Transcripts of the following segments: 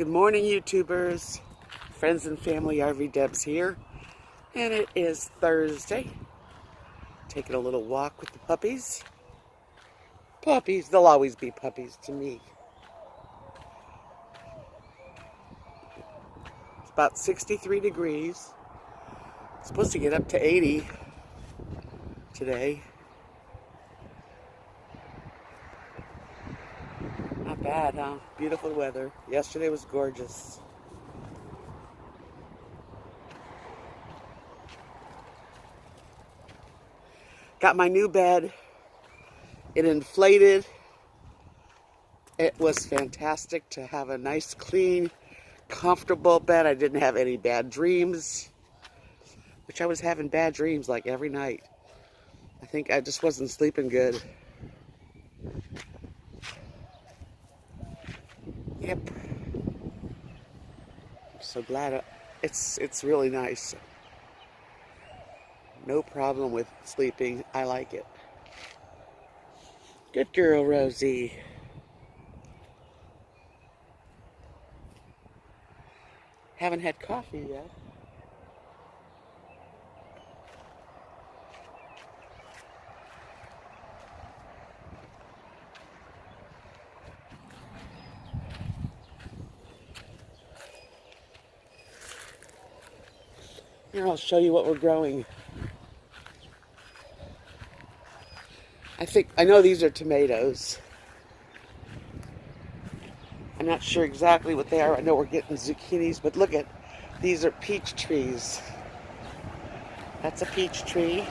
Good morning, YouTubers, friends and family. RVDebs here, and it is Thursday. Taking a little walk with the puppies. Puppies, they'll always be puppies to me. It's about 63 degrees. It's supposed to get up to 80 today. Not bad, huh? Beautiful weather. Yesterday was gorgeous. Got my new bed. It inflated. It was fantastic to have a nice, clean, comfortable bed. I didn't have any bad dreams, which I was having bad dreams like every night. I think I just wasn't sleeping good. Yep. I'm so glad it's really nice. No problem with sleeping. I like it. Good girl, Rosie. Haven't had coffee yet. Here, I'll show you what we're growing. I know these are tomatoes. I'm not sure exactly what they are. I know we're getting zucchinis, but look at, these are peach trees. That's a peach tree.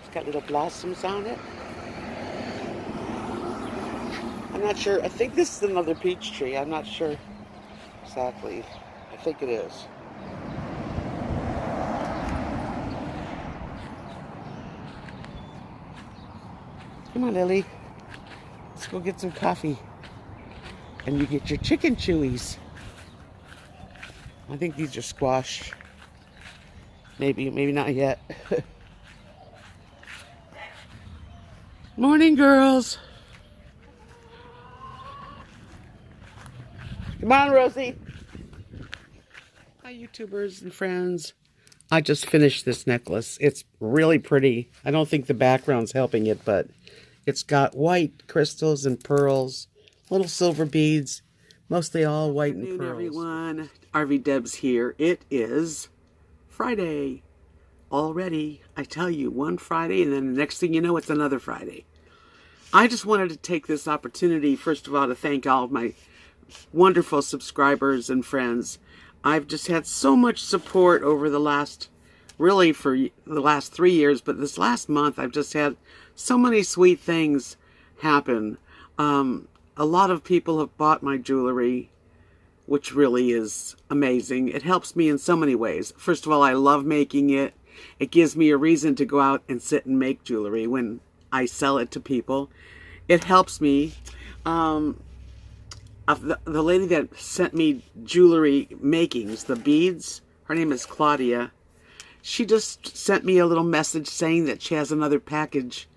It's got little blossoms on it. I'm not sure. I think this is another peach tree. I'm not sure exactly. I think it is. Come on, Lily. Let's go get some coffee. And you get your chicken chewies. I think these are squash. Maybe not yet. Morning, girls. Come on, Rosie. Hi, YouTubers and friends. I just finished this necklace. It's really pretty. I don't think the background's helping it, but it's got white crystals and pearls, little silver beads, mostly all white and pearls. Good everyone. RVDebs here. It is Friday already. I tell you, one Friday, and then the next thing you know, it's another Friday. I just wanted to take this opportunity, first of all, to thank all of my wonderful subscribers and friends. I've just had so much support over the last, really for the last 3 years, but this last month I've just had so many sweet things happen. A lot of people have bought my jewelry, which really is amazing. It helps me in so many ways. First of all, I love making it. It gives me a reason to go out and sit and make jewelry when I sell it to people. It helps me. The lady that sent me jewelry makings, the beads, her name is Claudia. She just sent me a little message saying that she has another package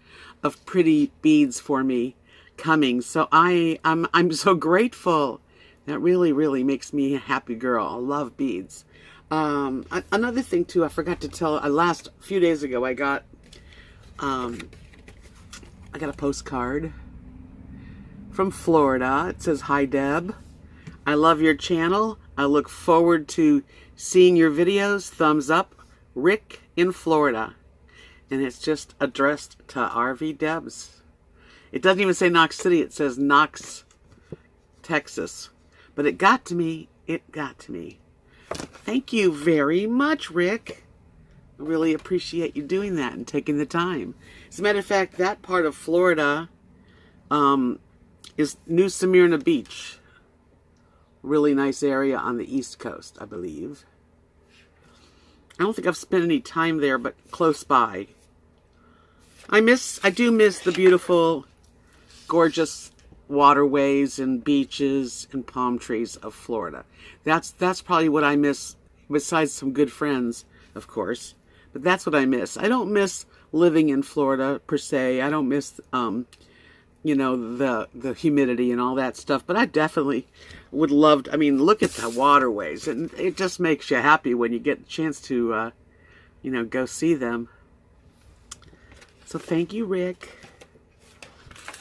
of pretty beads for me coming. So I'm so grateful. That really, really makes me a happy girl. I love beads. Another thing too, I forgot to tell. Last few days ago, I got a postcard from Florida. It says, "Hi Deb, I love your channel. I look forward to seeing your videos. Thumbs up, Rick in Florida." And it's just addressed to RVDebs. It doesn't even say Knox City. It says Knox, Texas. But it got to me. It got to me. Thank you very much, Rick. I really appreciate you doing that and taking the time. As a matter of fact, that part of Florida is New Smyrna Beach. Really nice area on the East Coast, I believe. I don't think I've spent any time there, but close by. I do miss the beautiful, gorgeous waterways and beaches and palm trees of Florida. That's probably what I miss, besides some good friends, of course. But that's what I miss. I don't miss living in Florida, per se. I don't miss you know, the humidity and all that stuff. But I definitely would love to, I mean, look at the waterways, and it just makes you happy when you get the chance to, you know, go see them. So thank you, Rick.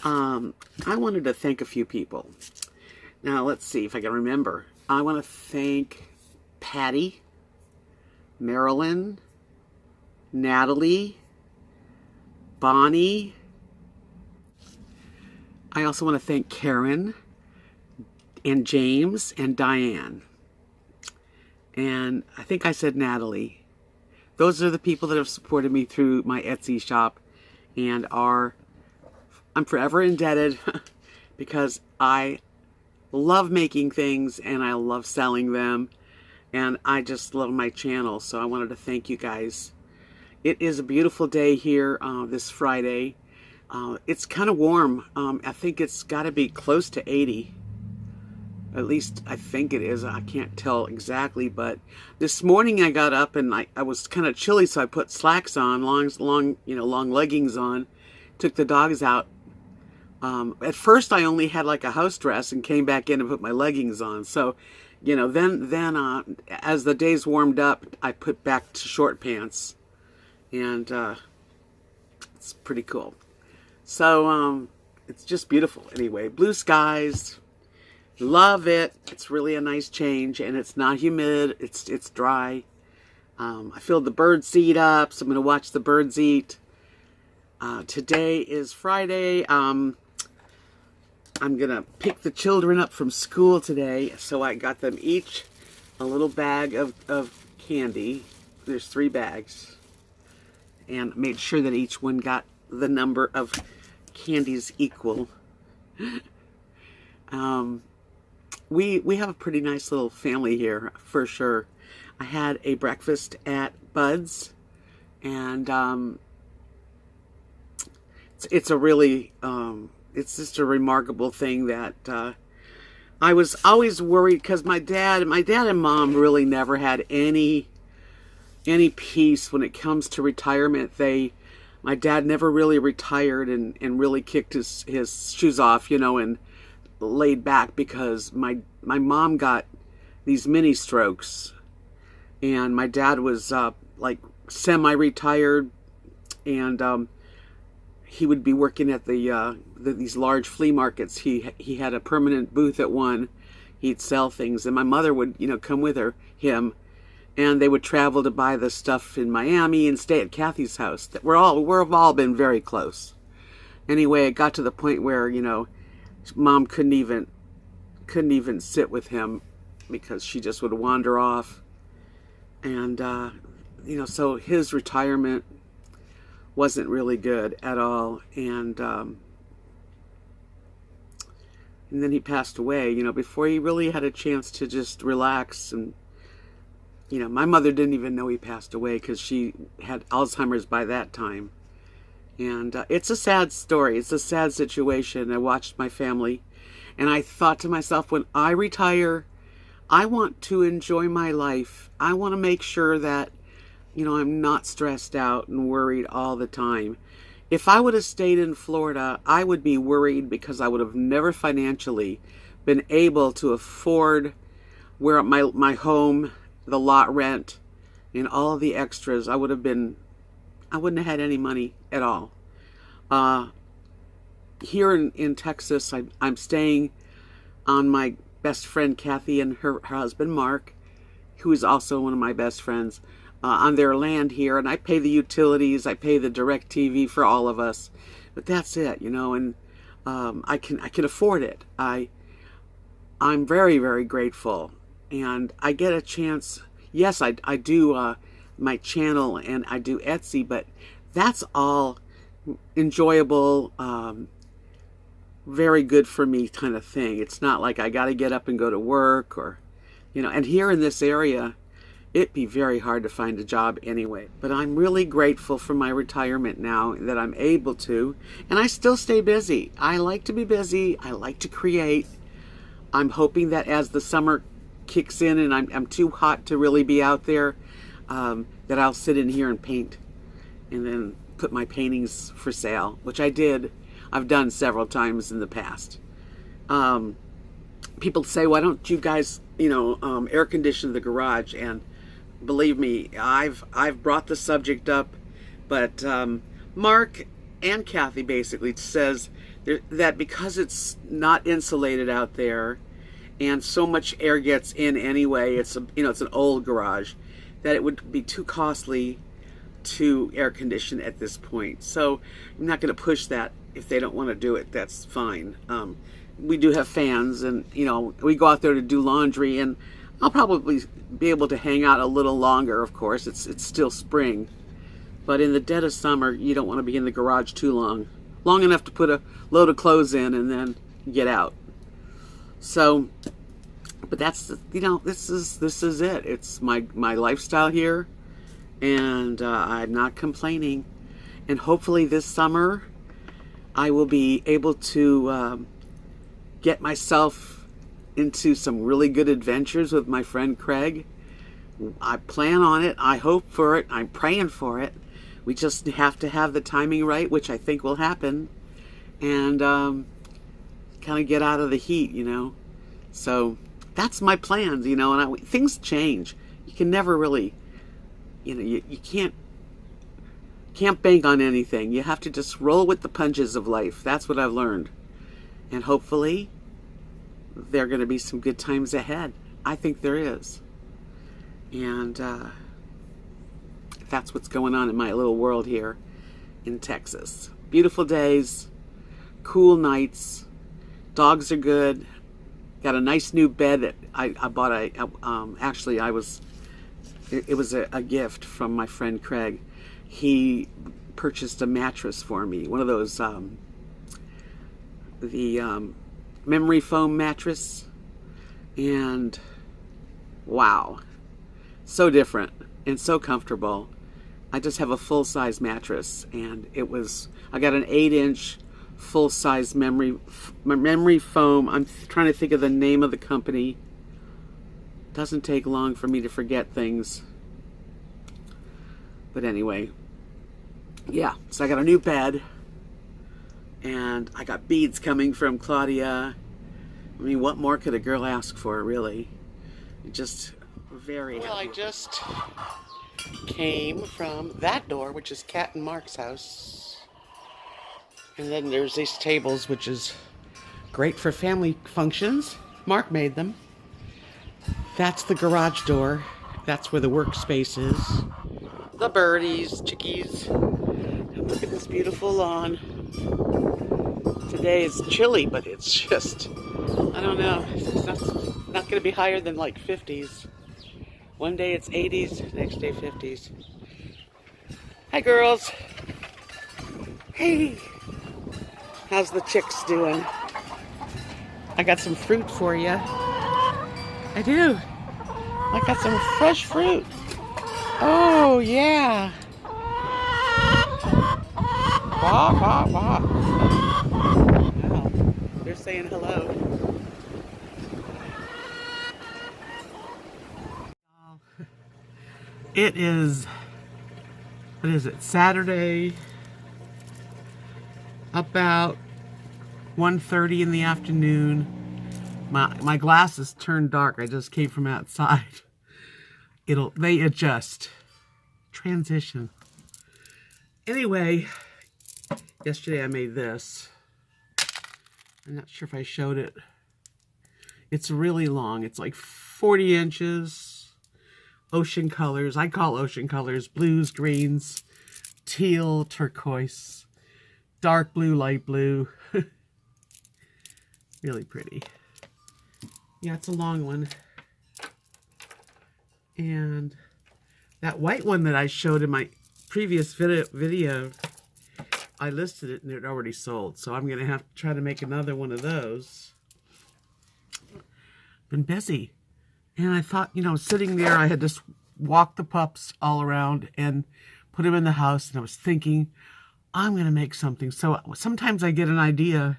I wanted to thank a few people. Now, let's see if I can remember. I want to thank Patty, Marilyn, Natalie, Bonnie. I also want to thank Karen and James and Diane. And I think I said Natalie. Those are the people that have supported me through my Etsy shop and I'm forever indebted because I love making things and I love selling them, and I just love my channel. So I wanted to thank you guys. It is a beautiful day here this Friday. It's kind of warm. I think it's got to be close to 80. At least I think it is. I can't tell exactly, but this morning I got up and I was kind of chilly, so I put slacks on, long leggings on, took the dogs out. At first I only had like a house dress and came back in and put my leggings on. So, you know, then as the days warmed up, I put back to short pants, and it's pretty cool. So it's just beautiful. Anyway, blue skies, love it. It's really a nice change, and it's not humid. It's dry. I filled the bird seed up, so I'm going to watch the birds eat. Today is Friday. I'm going to pick the children up from school today, so I got them each a little bag of candy. There's 3 bags, and made sure that each one got the number of candies equal. We have a pretty nice little family here, for sure. I had a breakfast at Bud's, and it's a really it's just a remarkable thing that I was always worried, because my dad and mom really never had any peace when it comes to retirement. My dad never really retired and really kicked his shoes off, you know, and laid back, because my mom got these mini strokes, and my dad was like semi-retired, and he would be working at these large flea markets. He had a permanent booth at one. He'd sell things, and my mother would, you know, come with him, and they would travel to buy the stuff in Miami and stay at Kathy's house. We've all been very close. Anyway, it got to the point where, you know, Mom couldn't even sit with him, because she just would wander off, and you know, so his retirement wasn't really good at all, and then he passed away, you know, before he really had a chance to just relax. And you know, my mother didn't even know he passed away, because she had Alzheimer's by that time. And it's a sad story. It's a sad situation. I watched my family, and I thought to myself, when I retire, I want to enjoy my life. I want to make sure that, you know, I'm not stressed out and worried all the time. If I would have stayed in Florida, I would be worried, because I would have never financially been able to afford where my home, the lot rent, and all of the extras. I wouldn't have had any money at all. Here in Texas, I'm staying on my best friend Kathy and her husband Mark, who is also one of my best friends, on their land here, and I pay the utilities, I pay the direct TV for all of us, but that's it, you know. And I can afford it. I'm very, very grateful, and I get a chance. Yes, I do my channel, and I do Etsy, but that's all enjoyable, very good for me kind of thing. It's not like I got to get up and go to work, or, you know, and here in this area, it'd be very hard to find a job anyway. But I'm really grateful for my retirement now, that I'm able to, and I still stay busy. I like to be busy. I like to create. I'm hoping that as the summer kicks in and I'm too hot to really be out there, that I'll sit in here and paint, and then put my paintings for sale, which I did. I've done several times in the past. People say, why don't you guys, air condition the garage? And believe me, I've brought the subject up, but Mark and Kathy basically says that because it's not insulated out there and so much air gets in anyway, it's an old garage, that it would be too costly to air condition at this point. So I'm not going to push that. If they don't want to do it, that's fine. We do have fans, and we go out there to do laundry, and I'll probably be able to hang out a little longer. Of course, it's still spring, but in the dead of summer, you don't want to be in the garage too long enough to put a load of clothes in and then get out. So, but that's this is it. It's my lifestyle here, and I'm not complaining. And hopefully this summer, I will be able to get myself into some really good adventures with my friend Craig. I plan on it. I hope for it. I'm praying for it. We just have to have the timing right, which I think will happen, and kind of get out of the heat, So that's my plans, and things change. You can never really, you can't bank on anything. You have to just roll with the punches of life. That's what I've learned. And hopefully there are going to be some good times ahead. I think there is. And that's what's going on in my little world here in Texas. Beautiful days, cool nights, dogs are good. Got a nice new bed that I bought. It was a gift from my friend Craig. He purchased a mattress for me, one of those the memory foam mattress, and wow, so different and so comfortable. I just have a full-size mattress, and I got an 8-inch full-size memory foam. I'm trying to think of the name of the company. Doesn't take long for me to forget things. But anyway, yeah, so I got a new bed, and I got beads coming from Claudia. I mean, what more could a girl ask for, really? Just very happy. Well, I just came from that door, which is Kat and Mark's house. And then there's these tables, which is great for family functions. Mark made them. That's the garage door. That's where the workspace is. The birdies, chickies. And look at this beautiful lawn. Today is chilly, but it's just, I don't know. It's not going to be higher than like 50s. One day it's 80s, next day 50s. Hi, girls. Hey. How's the chicks doing? I got some fruit for you. I do. I got some fresh fruit. Oh, yeah. Wah, wah, wah. Wow. They're saying hello. It is, what is it, Saturday, about 1:30 in the afternoon. My glasses turned dark. I just came from outside. They adjust. Transition. Anyway, yesterday I made this. I'm not sure if I showed it. It's really long. It's like 40 inches. Ocean colors. I call ocean colors blues, greens, teal, turquoise, dark blue, light blue. Really pretty. Yeah, it's a long one. And that white one that I showed in my previous video, I listed it and it already sold. So I'm going to have to try to make another one of those. Been busy. And I thought, sitting there, I had just walked the pups all around and put them in the house. And I was thinking, I'm going to make something. So sometimes I get an idea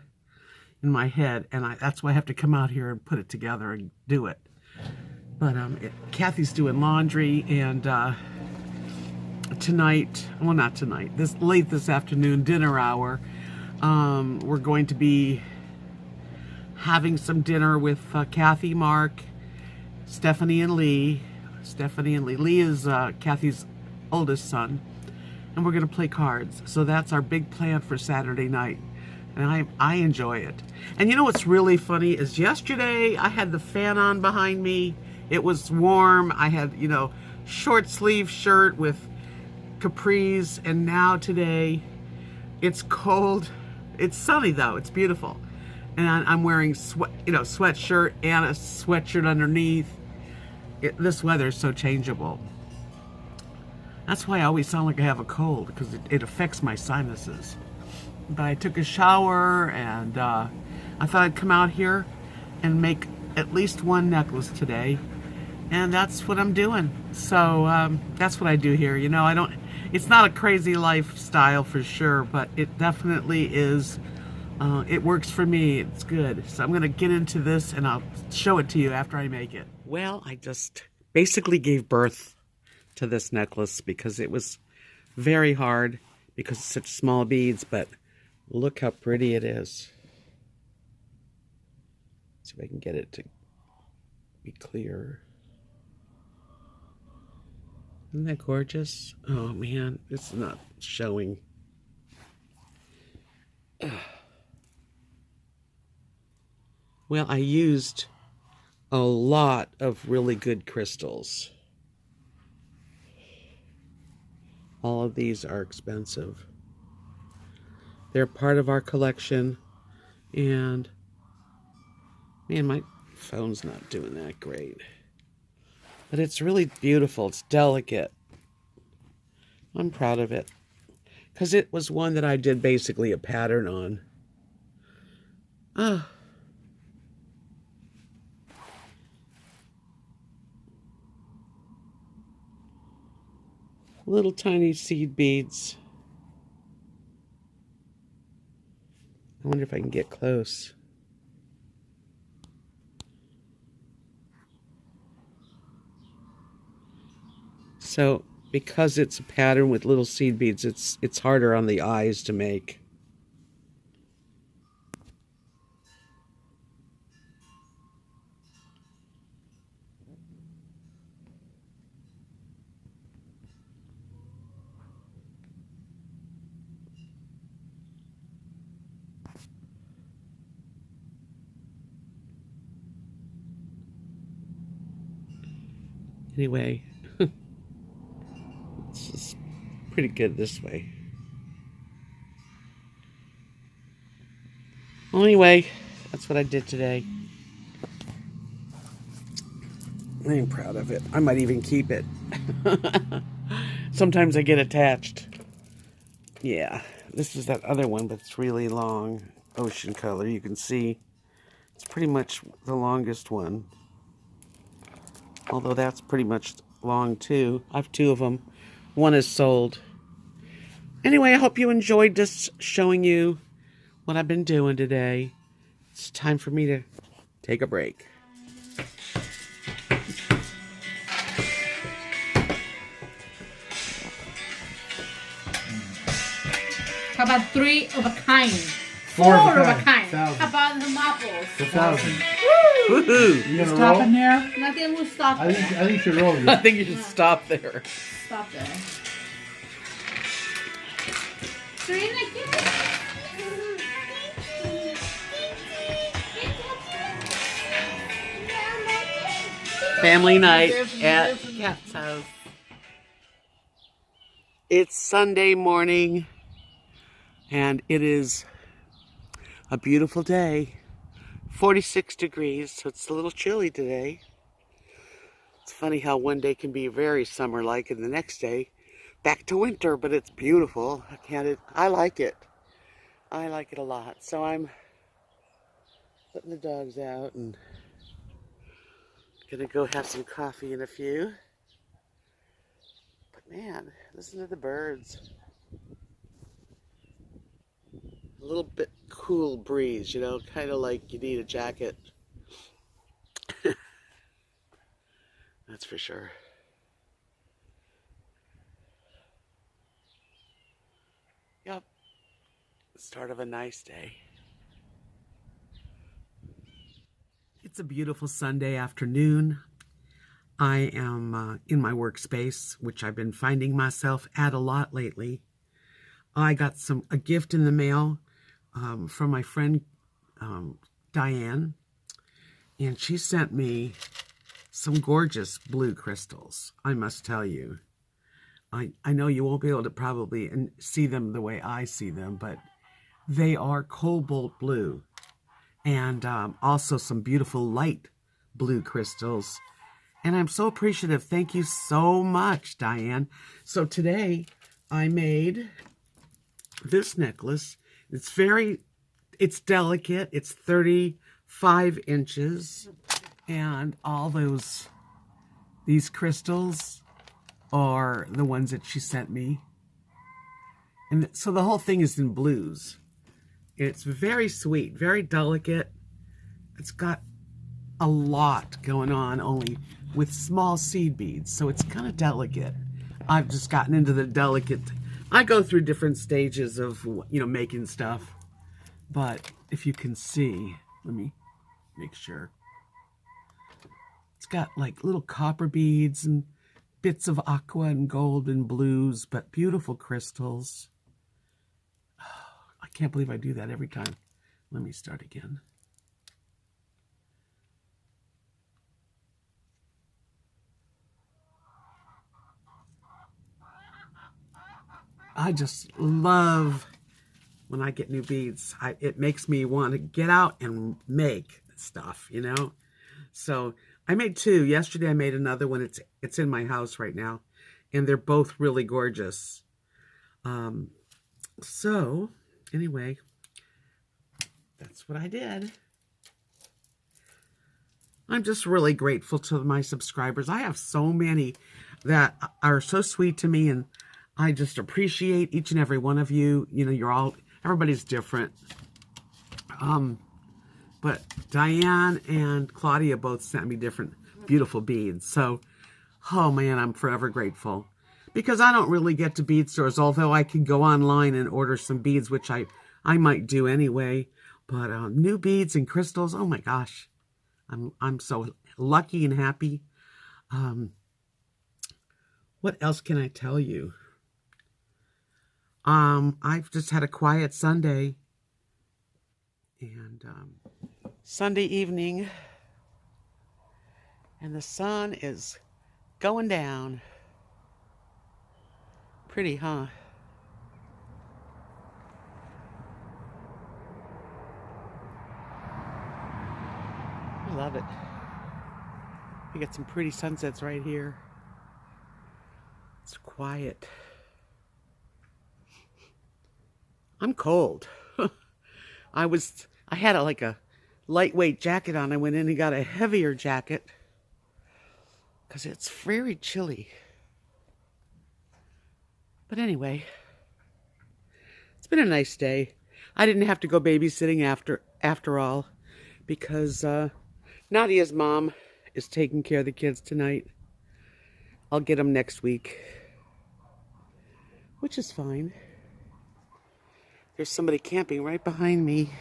in my head, and that's why I have to come out here and put it together and do it. But Kathy's doing laundry, and tonight, well, not tonight, late this afternoon, dinner hour, We're going to be having some dinner with Kathy, Mark, Stephanie, and Lee. Lee is Kathy's oldest son. And we're going to play cards. So that's our big plan for Saturday night. And I enjoy it. And you know what's really funny is yesterday I had the fan on behind me. It was warm. I had, you know, short sleeve shirt with capris. And now today it's cold. It's sunny though. It's beautiful. And I'm wearing sweatshirt and a sweatshirt underneath. This weather is so changeable. That's why I always sound like I have a cold, because it affects my sinuses. But I took a shower, and I thought I'd come out here and make at least one necklace today. And that's what I'm doing. So that's what I do here. You know, it's not a crazy lifestyle for sure, but it definitely is. It works for me. It's good. So I'm going to get into this, and I'll show it to you after I make it. Well, I just basically gave birth to this necklace because it was very hard because it's such small beads, but look how pretty it is. See if I can get it to be clear. Isn't that gorgeous? Oh man, it's not showing. Well, I used a lot of really good crystals. All of these are expensive. They're part of our collection, and man, my phone's not doing that great. But it's really beautiful. It's delicate. I'm proud of it because it was one that I did basically a pattern on. Little tiny seed beads. I wonder if I can get close. So, because it's a pattern with little seed beads, it's harder on the eyes to make. Anyway, it's just pretty good this way. Well, anyway, that's what I did today. I'm proud of it. I might even keep it. Sometimes I get attached. Yeah, this is that other one, but it's really long. Ocean color. You can see it's pretty much the longest one. Although that's pretty much long too. I have two of them. One is sold. Anyway, I hope you enjoyed just showing you what I've been doing today. It's time for me to take a break. How about 3 of a kind? 4 of a kind. 1,000. How about the apples? 1,000. Woo! Woohoo! You gonna Stop roll? in there? Nothing will stop I there. think you should roll. I think you should stop there. Stop there. Serena, get it. Family night at Cat's house. It's Sunday morning, and it is a beautiful day. 46 degrees, so it's a little chilly today. It's funny how one day can be very summer-like, and the next day back to winter, but it's beautiful. I like it. I like it a lot. So I'm putting the dogs out and gonna go have some coffee in a few. But man, listen to the birds. A little bit cool breeze, you know, kind of like you need a jacket. That's for sure. Yep. Start of a nice day. It's a beautiful Sunday afternoon. I am in my workspace, which I've been finding myself at a lot lately. I got a gift in the mail from my friend Diane, and she sent me some gorgeous blue crystals. I must tell you, I know you won't be able to probably see them the way I see them, but they are cobalt blue, and also some beautiful light blue crystals. And I'm so appreciative. Thank you so much, Diane. So today I made this necklace. It's delicate. It's 35 inches. And all these crystals are the ones that she sent me. And so the whole thing is in blues. It's very sweet, very delicate. It's got a lot going on, only with small seed beads, so it's kind of delicate. I've just gotten into the delicate. I go through different stages of, making stuff, but if you can see, let me make sure. It's got like little copper beads and bits of aqua and gold and blues, but beautiful crystals. I can't believe I do that every time. Let me start again. I just love when I get new beads. It makes me want to get out and make stuff, So I made 2. Yesterday I made another one. It's in my house right now, and they're both really gorgeous. So anyway, that's what I did. I'm just really grateful to my subscribers. I have so many that are so sweet to me, and I just appreciate each and every one of you. Everybody's different. But Diane and Claudia both sent me different beautiful beads. So, oh man, I'm forever grateful. Because I don't really get to bead stores, although I can go online and order some beads, which I might do anyway. But new beads and crystals, oh my gosh. I'm so lucky and happy. What else can I tell you? I've just had a quiet Sunday, and Sunday evening, and the sun is going down. Pretty, huh? I love it. We get some pretty sunsets right here. It's quiet. I'm cold. I had a lightweight jacket on. I went in and got a heavier jacket because it's very chilly. But anyway, it's been a nice day. I didn't have to go babysitting after all, because Nadia's mom is taking care of the kids tonight. I'll get them next week, which is fine. There's somebody camping right behind me.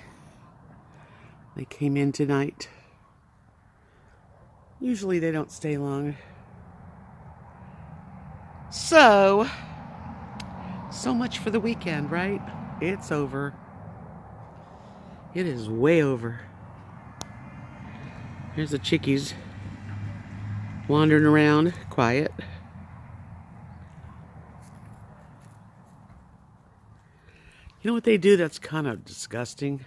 They came in tonight. Usually they don't stay long. So much for the weekend, right? It's over. It is way over. Here's the chickies wandering around, quiet. You know what they do that's kind of disgusting?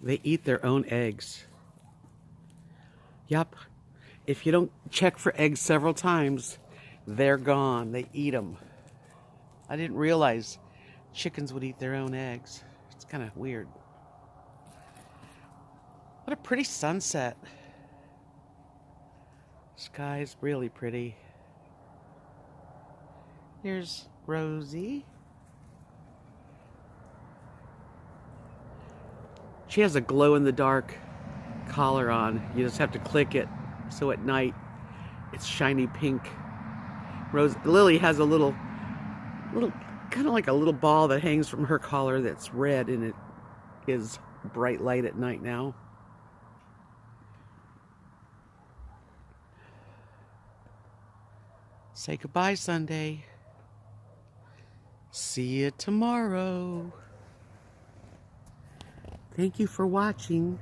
They eat their own eggs. Yep. If you don't check for eggs several times, they're gone. They eat them. I didn't realize chickens would eat their own eggs. It's kind of weird. What a pretty sunset. Sky's really pretty. Here's Rosie. She has a glow-in-the-dark collar on. You just have to click it, so at night it's shiny pink. Lily has a little, kind of like a little ball that hangs from her collar that's red, and is bright light at night now. Say goodbye, Sunday. See you tomorrow. Thank you for watching.